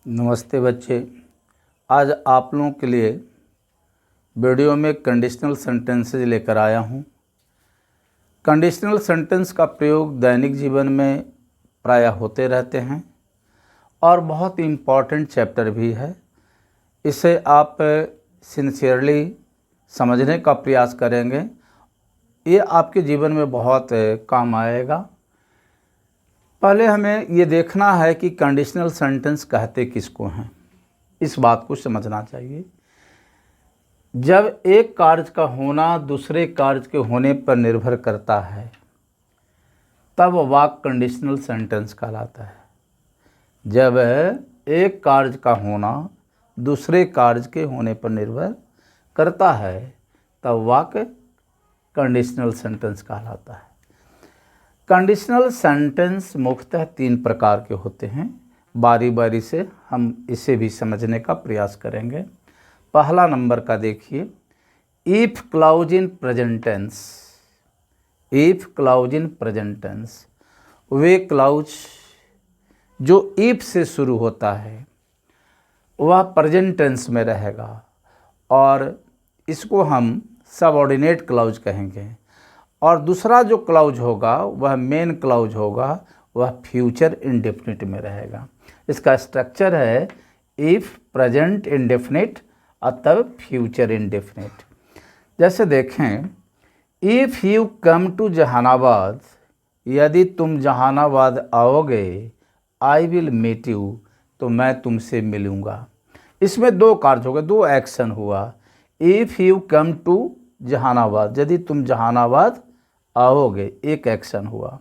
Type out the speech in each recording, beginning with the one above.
नमस्ते बच्चे। आज आप लोगों के लिए वीडियो में कंडीशनल सेंटेंसेस लेकर आया हूँ। कंडीशनल सेंटेंस का प्रयोग दैनिक जीवन में प्रायः होते रहते हैं और बहुत इम्पॉर्टेंट चैप्टर भी है। इसे आप सिंसियरली समझने का प्रयास करेंगे, ये आपके जीवन में बहुत काम आएगा। पहले हमें ये देखना है कि कंडीशनल सेंटेंस कहते किसको हैं, इस बात को समझना चाहिए। जब एक कार्य का होना दूसरे कार्य के होने पर निर्भर करता है तब वाक्य कंडीशनल सेंटेंस कहलाता है। जब एक कार्य का होना दूसरे कार्य के होने पर निर्भर करता है तब वाक्य कंडीशनल सेंटेंस कहलाता है। कंडीशनल सेंटेंस मुख्यतः 3 प्रकार के होते हैं। बारी बारी से हम इसे भी समझने का प्रयास करेंगे। पहला नंबर का देखिए, if clause in present tense. If clause in present tense, वे क्लाउज जो इफ से शुरू होता है वह प्रेजेंट टेंस में रहेगा और इसको हम सबऑर्डिनेट क्लाउज कहेंगे। और दूसरा जो क्लाउज होगा वह मेन क्लाउज होगा, वह फ्यूचर इंडेफिनिट में रहेगा। इसका स्ट्रक्चर है इफ प्रेजेंट इंडेफिनिट और तब फ्यूचर इंडेफिनिट। जैसे देखें, if you come to Jehanabad, यदि तुम जहानाबाद आओगे, आई विल मीट यू, तो मैं तुमसे मिलूँगा। इसमें 2 कार्य हो गए, 2 एक्शन हुआ। If you come to Jehanabad, यदि तुम जहानाबाद आओगे, एक एक्शन हुआ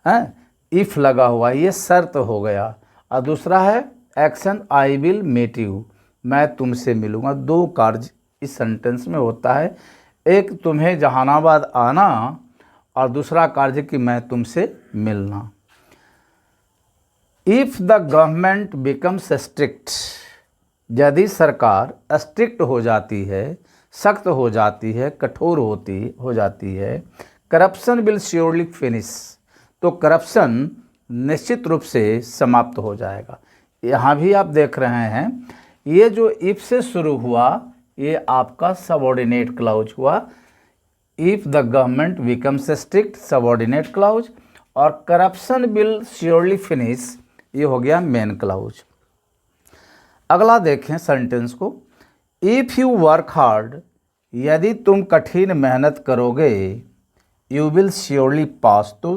है, इफ़ लगा हुआ, ये शर्त हो गया। और दूसरा है action I will meet you, मैं तुमसे मिलूँगा। 2 कार्य इस सेंटेंस में होता है, एक तुम्हें जहानाबाद आना और दूसरा कार्य कि मैं तुमसे मिलना। If the government becomes strict, यदि सरकार स्ट्रिक्ट हो जाती है, सख्त हो जाती है, कठोर हो जाती है, करप्शन विल श्योरली फिनिश, तो करप्शन निश्चित रूप से समाप्त हो जाएगा। यहाँ भी आप देख रहे हैं, ये जो इफ से शुरू हुआ ये आपका सबऑर्डिनेट क्लाउज हुआ। If the government becomes strict, subordinate clause, और करप्शन विल श्योरली फिनिश, ये हो गया मेन क्लाउज। अगला देखें सेंटेंस को, इफ़ यू वर्क हार्ड, यदि तुम कठिन मेहनत करोगे, यू विल श्योरली पास, तो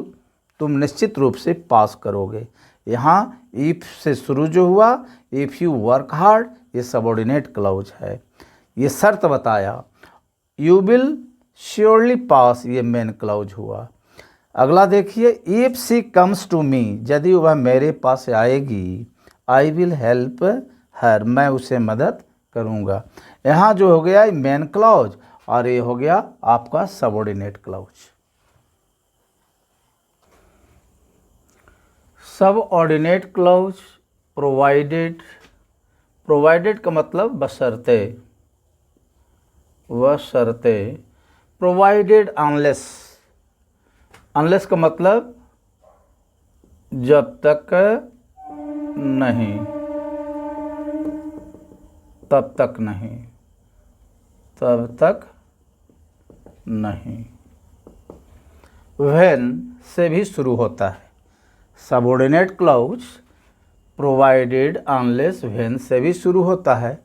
तुम निश्चित रूप से पास करोगे। यहाँ इफ से शुरू जो हुआ, इफ़ यू वर्क हार्ड, ये सबऑर्डिनेट क्लाउज है, ये शर्त बताया। यू विल श्योरली पास, ये मेन क्लाउज हुआ। अगला देखिए, if she comes to me, यदि वह मेरे पास आएगी, आई विल हेल्प हर, मैं उसे मदद करूँगा। यहाँ जो हो गया मेन क्लाउज और ये हो गया आपका subordinate clause. Subordinate clause provided, provided का मतलब बशर्ते, बशर्ते। प्रोवाइडेड अनलेस, अनलेस का मतलब जब तक नहीं, तब तक नहीं, तब तक नहीं। व्हेन से भी शुरू होता है। Subordinate clause provided unless when से भी शुरू होता है।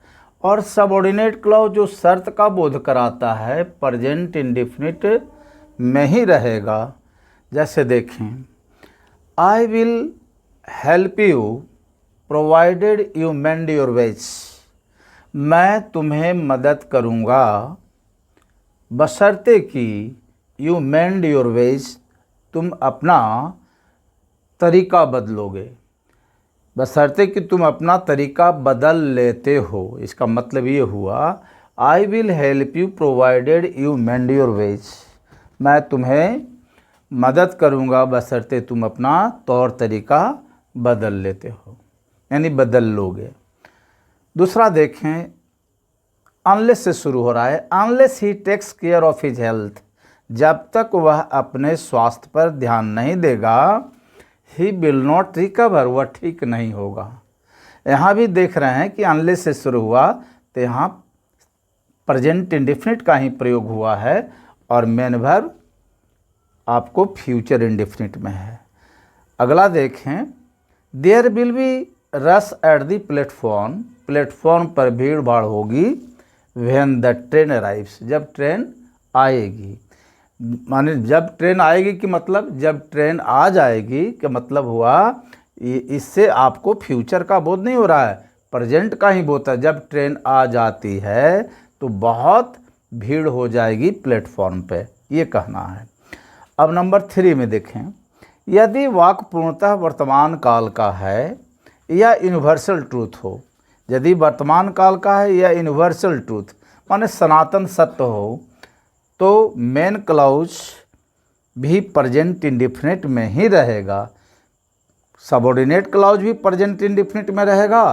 और सबऑर्डिनेट क्लाउज जो शर्त का बोध कराता है प्रेजेंट इंडेफिनिट में ही रहेगा। जैसे देखें, I will help you provided you mend your ways, मैं तुम्हें मदद करूँगा बशर्ते कि यू मेंड योर वेज, तुम अपना तरीका बदलोगे, बशर्ते कि तुम अपना तरीका बदल लेते हो। इसका मतलब ये हुआ, I will help you provided you mend your ways, मैं तुम्हें मदद करूँगा बशर्ते तुम अपना तौर तरीका बदल लेते हो, यानी बदल लोगे। दूसरा देखें, अनलेस से शुरू हो रहा है। Unless he takes care of his health, जब तक वह अपने स्वास्थ्य पर ध्यान नहीं देगा, ही विल नॉट रिकवर, वह ठीक नहीं होगा। यहाँ भी देख रहे हैं कि अनलेस से शुरू हुआ तो यहाँ प्रेजेंट इंडेफिनिट का ही प्रयोग हुआ है और मेन वर्ब आपको फ्यूचर इंडेफिनिट में है। अगला देखें, there will be rush at the platform, platform पर भीड़ भाड़ होगी, व्हेन द ट्रेन अराइव्स, जब ट्रेन आएगी। माने जब ट्रेन आएगी कि मतलब जब ट्रेन आ जाएगी कि मतलब हुआ, इससे आपको फ्यूचर का बोध नहीं हो रहा है, प्रेजेंट का ही बोध है। जब ट्रेन आ जाती है तो बहुत भीड़ हो जाएगी प्लेटफॉर्म पे, ये कहना है। अब नंबर 3 में देखें, यदि वाक्य पूर्णतः वर्तमान काल का है या यूनिवर्सल ट्रूथ हो, यदि वर्तमान काल का है या यूनिवर्सल ट्रूथ माने सनातन सत्य हो, तो मेन क्लॉज भी प्रेजेंट इंडेफिनिट में ही रहेगा, सबऑर्डिनेट क्लॉज भी प्रेजेंट इंडेफिनिट में रहेगा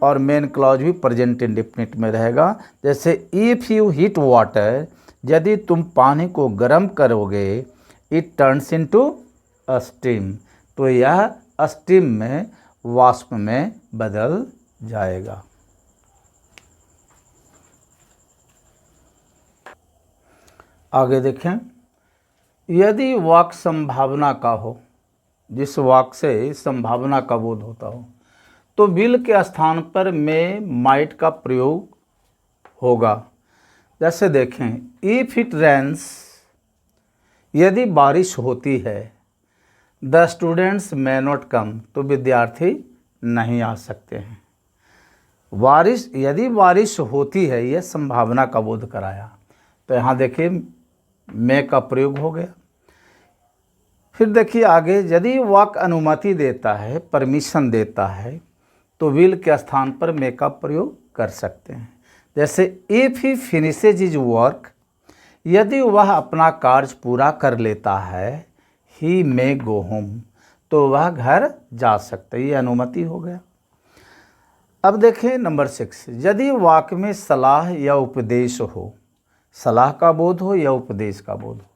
और मेन क्लॉज भी प्रेजेंट इंडेफिनिट में रहेगा। जैसे इफ़ यू हीट वाटर, यदि तुम पानी को गर्म करोगे, it turns into a steam, तो यह स्टीम में वाष्प में बदल जाएगा। आगे देखें, यदि वाक्य संभावना का हो, जिस वाक्य से संभावना का बोध होता हो, तो विल के स्थान पर में माइट का प्रयोग होगा। जैसे देखें, इफ इट रेन्स, यदि बारिश होती है, the students may not come, तो विद्यार्थी नहीं आ सकते हैं। बारिश, यदि बारिश होती है, यह संभावना का बोध कराया, तो यहाँ देखिए मे का प्रयोग हो गया। फिर देखिए आगे, यदि वाक्य अनुमति देता है, परमिशन देता है, तो विल के स्थान पर मे का प्रयोग कर सकते हैं। जैसे if he finishes is work, यदि वह अपना कार्य पूरा कर लेता है, ही मे गो होम, तो वह घर जा सकता है, ये अनुमति हो गया। अब देखें नंबर 6, यदि वाक्य में सलाह या उपदेश हो, सलाह का बोध हो या उपदेश का बोध हो,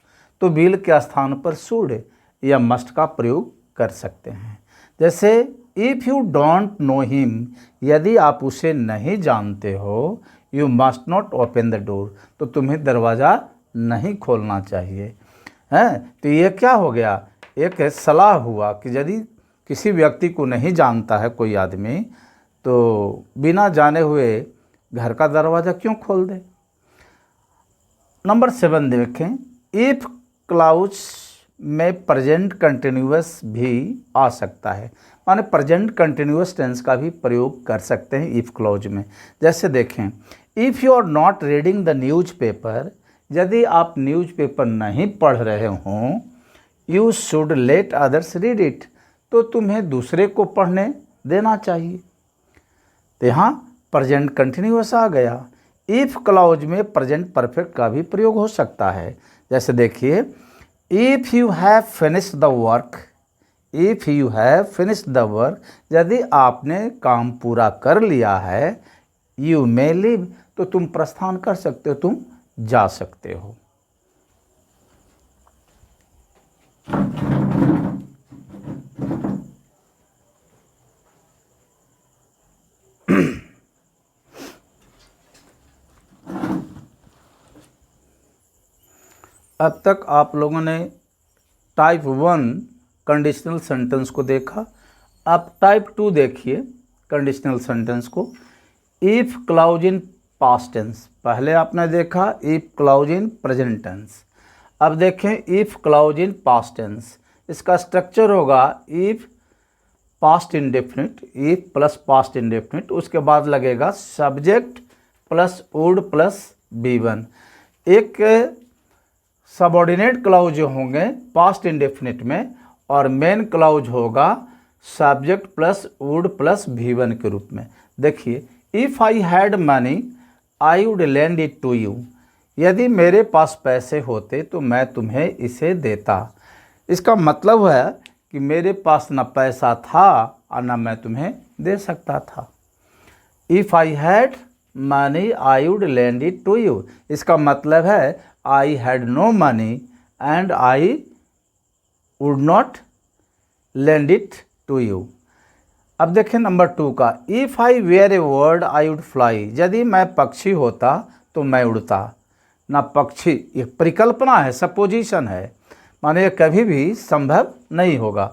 तो विल के स्थान पर शुड या मस्ट का प्रयोग कर सकते हैं। जैसे if you don't know him, यदि आप उसे नहीं जानते हो, you must not open the door, तो तुम्हें दरवाज़ा नहीं खोलना चाहिए। हैं, तो ये क्या हो गया, एक सलाह हुआ कि यदि किसी व्यक्ति को नहीं जानता है कोई आदमी, तो बिना जाने हुए घर का दरवाज़ा क्यों खोल दे। नंबर 7 देखें, इफ़ क्लाउज में प्रेजेंट कंटिन्यूअस भी आ सकता है, माने प्रेजेंट कंटिन्यूअस टेंस का भी प्रयोग कर सकते हैं इफ़ क्लॉज में। जैसे देखें, if you are not reading the newspaper, यदि आप न्यूज़पेपर नहीं पढ़ रहे हों, you should let others read it, तो तुम्हें दूसरे को पढ़ने देना चाहिए। तो यहाँ प्रेजेंट कंटिन्यूअस आ गया। इफ़ क्लॉज में प्रेजेंट परफेक्ट का भी प्रयोग हो सकता है। जैसे देखिए, if you have finished the work, if you have finished the work, यदि आपने काम पूरा कर लिया है, यू मे लीव, तो तुम प्रस्थान कर सकते हो, तुम जा सकते हो। अब तक आप लोगों ने टाइप 1 कंडीशनल सेंटेंस को देखा। अब टाइप 2 देखिए कंडीशनल सेंटेंस को। If clause in past tense, पहले आपने देखा if clause in present tense, अब देखें if clause in past tense. इसका स्ट्रक्चर होगा if past indefinite, if plus past indefinite, उसके बाद लगेगा subject plus would plus B1। एक सबऑर्डिनेट क्लाउज जो होंगे पास्ट इंडेफिनिट में, और मेन क्लाउज होगा subject plus would plus V1 के रूप में। देखिए, if I had money I would lend it to you, यदि मेरे पास पैसे होते तो मैं तुम्हें इसे देता। इसका मतलब है कि मेरे पास ना पैसा था और ना मैं तुम्हें दे सकता था। If I had money I would lend it to you, इसका मतलब है I had no money and I would not lend it to you. अब देखें नंबर 2 का, if I were a bird I would fly, यदि मैं पक्षी होता तो मैं उड़ता। ना पक्षी एक परिकल्पना है, सपोजिशन है, माने ये कभी भी संभव नहीं होगा।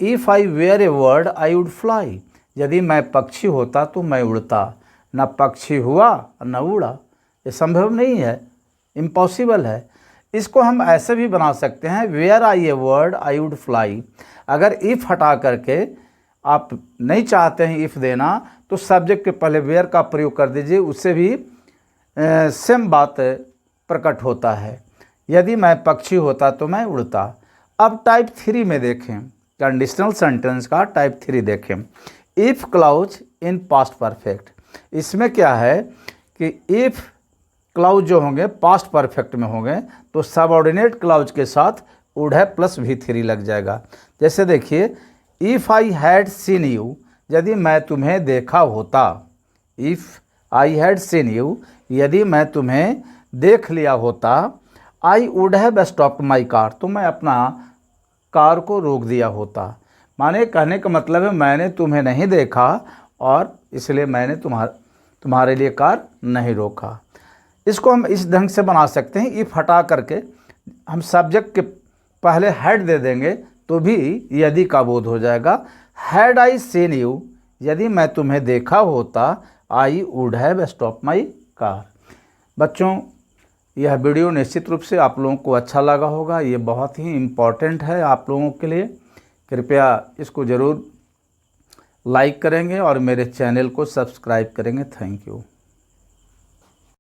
If I were a bird I would fly, यदि मैं पक्षी होता तो मैं उड़ता। ना पक्षी हुआ न उड़ा, ये संभव नहीं है, इम्पॉसिबल है। इसको हम ऐसे भी बना सकते हैं, were I a bird I would fly. अगर इफ़ हटा करके आप नहीं चाहते हैं इफ़ देना तो सब्जेक्ट के पहले वेयर का प्रयोग कर दीजिए, उससे भी सेम बात प्रकट होता है। यदि मैं पक्षी होता तो मैं उड़ता। अब टाइप 3 में देखें, कंडीशनल सेंटेंस का टाइप 3 देखें। If clause in past perfect, इसमें क्या है कि इफ़ क्लाउज जो होंगे पास्ट परफेक्ट में होंगे तो सबऑर्डिनेट क्लाउज के साथ वुड हैव प्लस V3 लग जाएगा। जैसे देखिए, if I had seen you, यदि मैं तुम्हें देखा होता। If I had seen you, यदि मैं तुम्हें देख लिया होता। I would have stopped my car, तो मैं अपना कार को रोक दिया होता। माने कहने का मतलब है मैंने तुम्हें नहीं देखा और इसलिए मैंने तुम्हारे लिए कार नहीं रोका। इसको हम इस ढंग से बना सकते हैं, इफ़ हटा करके हम सब्जेक्ट के पहले हैड दे देंगे तो भी यदि का बोध हो जाएगा। हैड आई सीन यू, यदि मैं तुम्हें देखा होता, I would have stop my car. बच्चों, यह वीडियो निश्चित रूप से आप लोगों को अच्छा लगा होगा, ये बहुत ही इम्पॉर्टेंट है आप लोगों के लिए। कृपया इसको ज़रूर लाइक करेंगे और मेरे चैनल को सब्सक्राइब करेंगे। Thank you.